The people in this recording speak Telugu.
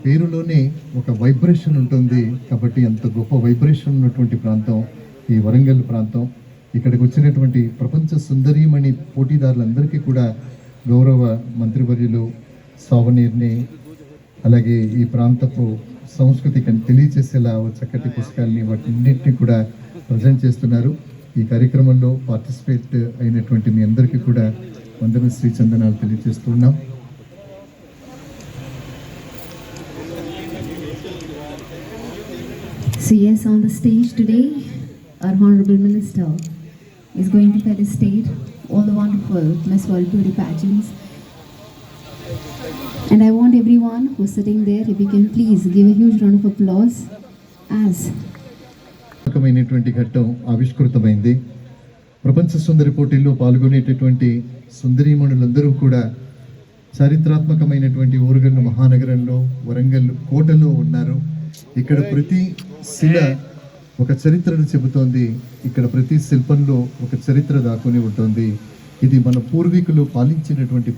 పేరులోనే ఒక వైబ్రేషన్ ఉంటుంది. కాబట్టి అంత గొప్ప వైబ్రేషన్ ఉన్నటువంటి ప్రాంతం ఈ వరంగల్ ప్రాంతం. ఇక్కడికి వచ్చినటువంటి ప్రపంచ సుందరీమణి పోటీదారులందరికీ కూడా గౌరవ మంత్రివర్యులు సావనీర్ని, అలాగే ఈ ప్రాంతపు సంస్కృతికి తెలియచేసేలా చక్కటి పుస్తకాలని వాటిన్నింటినీ కూడా ప్రజెంట్ చేస్తున్నారు. ఈ కార్యక్రమంలో పార్టిసిపేట్ అయినటువంటి మీ అందరికీ కూడా వందన శ్రీ చందనాలు తెలియజేస్తున్నాం. So yes, on the stage today, our Honorable Minister is going to felicitate all the wonderful Miss World Beauty pageants. And I want everyone who's sitting there, if you can please give a huge round of applause as రకమైనటువంటి ఘట్టం ఆవిష్కృతమైంది. ప్రపంచ సుందరి పోటీల్లో పాల్గొనేటటువంటి సుందరీమణులందరూ కూడా చారిత్రాత్మకమైనటువంటి ఓరుగల్లు మహానగరంలో వరంగల్ కోటలో ఉన్నారు. ఇక్కడ ప్రతి శిల ఒక చరిత్రను చెబుతోంది. ఇక్కడ ప్రతి శిల్పంలో ఒక చరిత్ర దాక్కుని ఉంటుంది. ఇది మన పూర్వీకులు పాలించినటువంటి